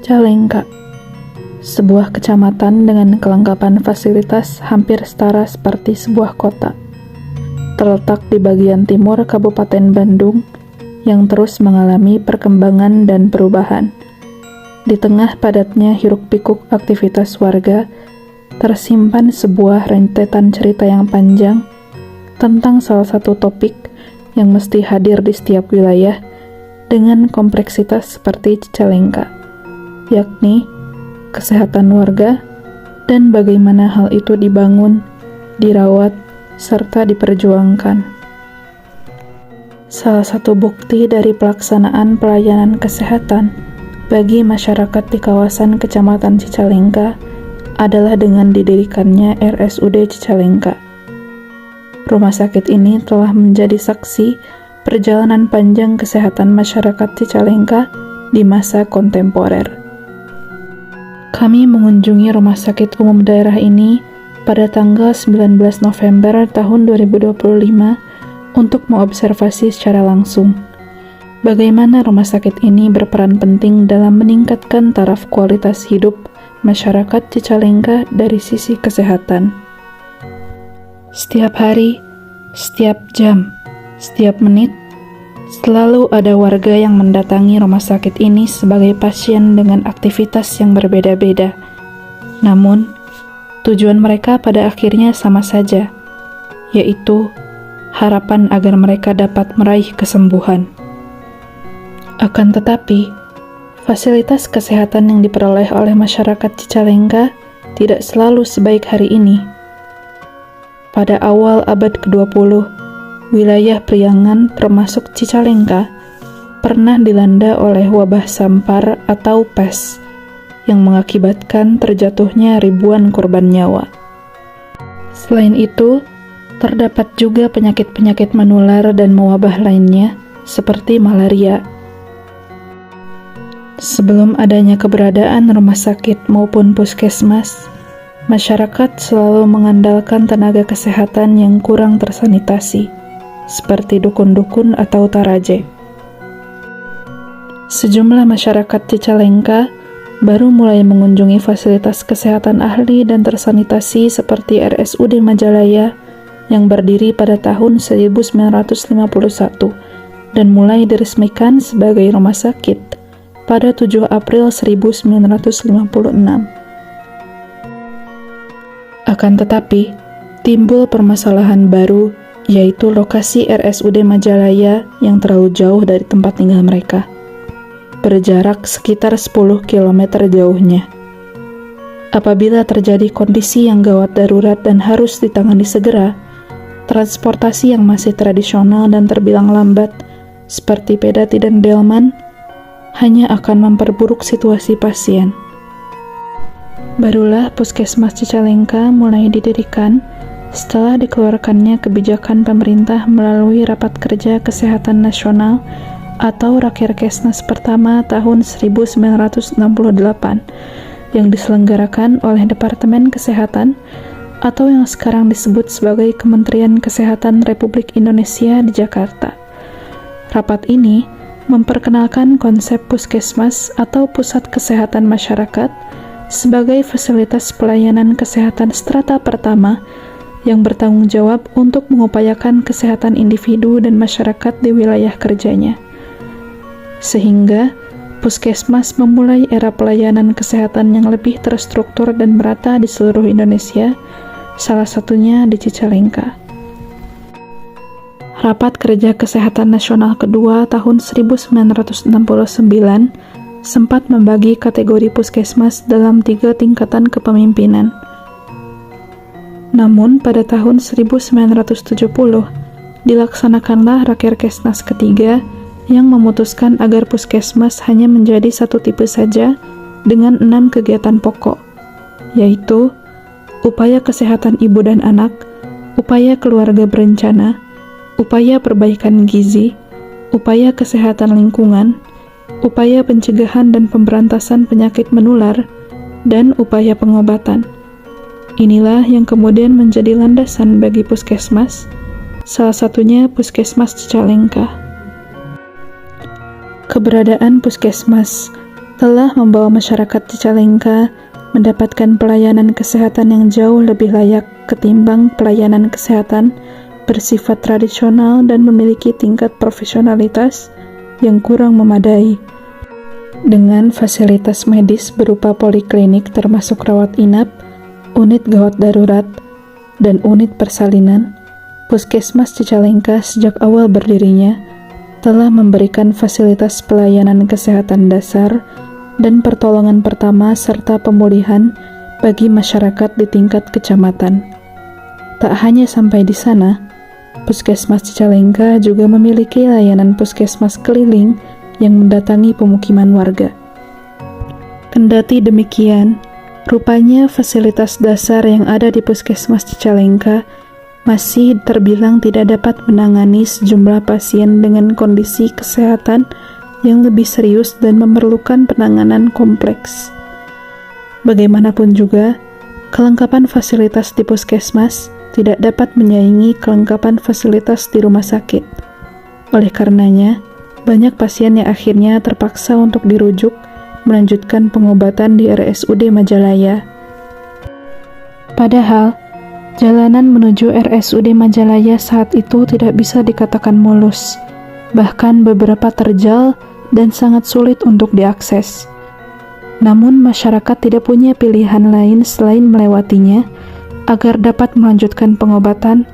Cicalengka, sebuah kecamatan dengan kelengkapan fasilitas hampir setara seperti sebuah kota. Terletak di bagian timur Kabupaten Bandung yang terus mengalami perkembangan dan perubahan. Di tengah padatnya hiruk-pikuk aktivitas warga, tersimpan sebuah rentetan cerita yang panjang tentang salah satu topik yang mesti hadir di setiap wilayah dengan kompleksitas seperti Cicalengka, yakni kesehatan warga dan bagaimana hal itu dibangun, dirawat, serta diperjuangkan. Salah satu bukti dari pelaksanaan pelayanan kesehatan bagi masyarakat di kawasan Kecamatan Cicalengka adalah dengan didirikannya RSUD Cicalengka. Rumah sakit ini telah menjadi saksi perjalanan panjang kesehatan masyarakat Cicalengka di masa kontemporer. Kami mengunjungi rumah sakit umum daerah ini pada tanggal 19 November tahun 2025 untuk mengobservasi secara langsung bagaimana rumah sakit ini berperan penting dalam meningkatkan taraf kualitas hidup masyarakat Cicalengka dari sisi kesehatan. Setiap hari, setiap jam, setiap menit, selalu ada warga yang mendatangi rumah sakit ini sebagai pasien dengan aktivitas yang berbeda-beda. Namun, tujuan mereka pada akhirnya sama saja, yaitu harapan agar mereka dapat meraih kesembuhan. Akan tetapi, fasilitas kesehatan yang diperoleh oleh masyarakat Cicalengka tidak selalu sebaik hari ini. Pada awal abad ke-20, wilayah Priangan termasuk Cicalengka pernah dilanda oleh wabah sampar atau pes yang mengakibatkan terjatuhnya ribuan korban nyawa. Selain itu, terdapat juga penyakit-penyakit menular dan mewabah lainnya seperti malaria. Sebelum adanya keberadaan rumah sakit maupun puskesmas, masyarakat selalu mengandalkan tenaga kesehatan yang kurang tersanitasi, seperti dukun-dukun atau taraje. Sejumlah masyarakat Cicalengka baru mulai mengunjungi fasilitas kesehatan ahli dan tersanitasi seperti RSUD Majalaya yang berdiri pada tahun 1951 dan mulai diresmikan sebagai rumah sakit pada 7 April 1956. Akan tetapi, timbul permasalahan baru, yaitu lokasi RSUD Majalaya yang terlalu jauh dari tempat tinggal mereka, berjarak sekitar 10 km jauhnya. Apabila terjadi kondisi yang gawat darurat dan harus ditangani segera, transportasi yang masih tradisional dan terbilang lambat, seperti pedati dan delman, hanya akan memperburuk situasi pasien. Barulah Puskesmas Cicalengka mulai didirikan setelah dikeluarkannya kebijakan pemerintah melalui Rapat Kerja Kesehatan Nasional atau Rakerkesnas pertama tahun 1968 yang diselenggarakan oleh Departemen Kesehatan atau yang sekarang disebut sebagai Kementerian Kesehatan Republik Indonesia di Jakarta. Rapat ini memperkenalkan konsep puskesmas atau pusat kesehatan masyarakat sebagai fasilitas pelayanan kesehatan strata pertama yang bertanggung jawab untuk mengupayakan kesehatan individu dan masyarakat di wilayah kerjanya. Sehingga, puskesmas memulai era pelayanan kesehatan yang lebih terstruktur dan merata di seluruh Indonesia, salah satunya di Cicalengka. Rapat Kerja Kesehatan Nasional kedua tahun 1969 sempat membagi kategori puskesmas dalam 3 tingkatan kepemimpinan. Namun, pada tahun 1970, dilaksanakanlah Rakerkesnas ketiga yang memutuskan agar puskesmas hanya menjadi satu tipe saja dengan 6 kegiatan pokok, yaitu upaya kesehatan ibu dan anak, upaya keluarga berencana, upaya perbaikan gizi, upaya kesehatan lingkungan, upaya pencegahan dan pemberantasan penyakit menular, dan upaya pengobatan. Inilah yang kemudian menjadi landasan bagi puskesmas, salah satunya Puskesmas Cicalengka. Keberadaan puskesmas telah membawa masyarakat Cicalengka mendapatkan pelayanan kesehatan yang jauh lebih layak ketimbang pelayanan kesehatan bersifat tradisional dan memiliki tingkat profesionalitas yang kurang memadai. Dengan fasilitas medis berupa poliklinik termasuk rawat inap, unit gawat darurat, dan unit persalinan, Puskesmas Cicalengka sejak awal berdirinya telah memberikan fasilitas pelayanan kesehatan dasar dan pertolongan pertama serta pemulihan bagi masyarakat di tingkat kecamatan. Tak hanya sampai di sana, Puskesmas Cicalengka juga memiliki layanan puskesmas keliling yang mendatangi pemukiman warga. Kendati demikian, rupanya fasilitas dasar yang ada di Puskesmas Cicalengka masih terbilang tidak dapat menangani sejumlah pasien dengan kondisi kesehatan yang lebih serius dan memerlukan penanganan kompleks. Bagaimanapun juga, kelengkapan fasilitas di puskesmas tidak dapat menyaingi kelengkapan fasilitas di rumah sakit. Oleh karenanya, banyak pasien yang akhirnya terpaksa untuk dirujuk melanjutkan pengobatan di RSUD Majalaya. Padahal, jalanan menuju RSUD Majalaya saat itu tidak bisa dikatakan mulus, bahkan beberapa terjal dan sangat sulit untuk diakses. Namun masyarakat tidak punya pilihan lain selain melewatinya agar dapat melanjutkan pengobatan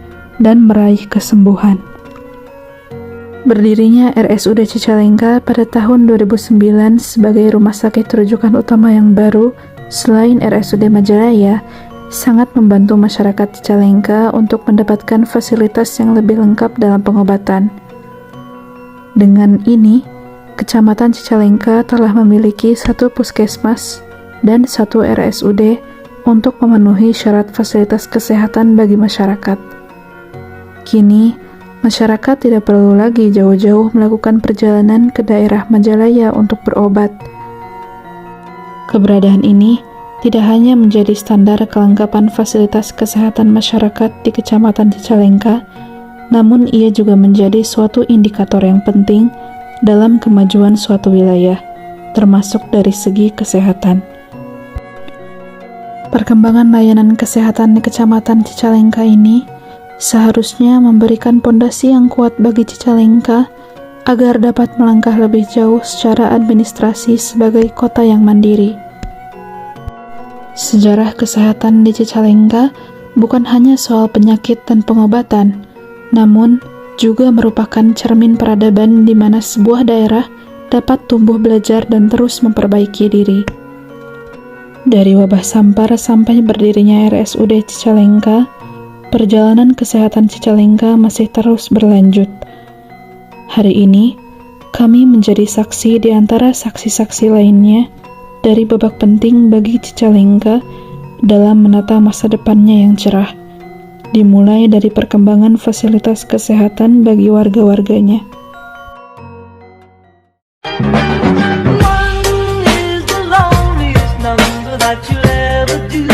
dan meraih kesembuhan. Berdirinya RSUD Cicalengka pada tahun 2009 sebagai rumah sakit rujukan utama yang baru selain RSUD Majalaya sangat membantu masyarakat Cicalengka untuk mendapatkan fasilitas yang lebih lengkap dalam pengobatan. Dengan ini, Kecamatan Cicalengka telah memiliki 1 puskesmas dan 1 RSUD untuk memenuhi syarat fasilitas kesehatan bagi masyarakat. Kini, masyarakat tidak perlu lagi jauh-jauh melakukan perjalanan ke daerah Majalaya untuk berobat. Keberadaan ini tidak hanya menjadi standar kelengkapan fasilitas kesehatan masyarakat di Kecamatan Cicalengka, namun ia juga menjadi suatu indikator yang penting dalam kemajuan suatu wilayah, termasuk dari segi kesehatan. Perkembangan layanan kesehatan di Kecamatan Cicalengka ini seharusnya memberikan pondasi yang kuat bagi Cicalengka agar dapat melangkah lebih jauh secara administrasi sebagai kota yang mandiri. Sejarah kesehatan di Cicalengka bukan hanya soal penyakit dan pengobatan, namun juga merupakan cermin peradaban di mana sebuah daerah dapat tumbuh belajar dan terus memperbaiki diri. Dari wabah sampar sampai berdirinya RSUD Cicalengka, perjalanan kesehatan Cicalengka masih terus berlanjut. Hari ini, kami menjadi saksi di antara saksi-saksi lainnya dari babak penting bagi Cicalengka dalam menata masa depannya yang cerah, dimulai dari perkembangan fasilitas kesehatan bagi warga-warganya. One is the loneliest number that you'll ever do.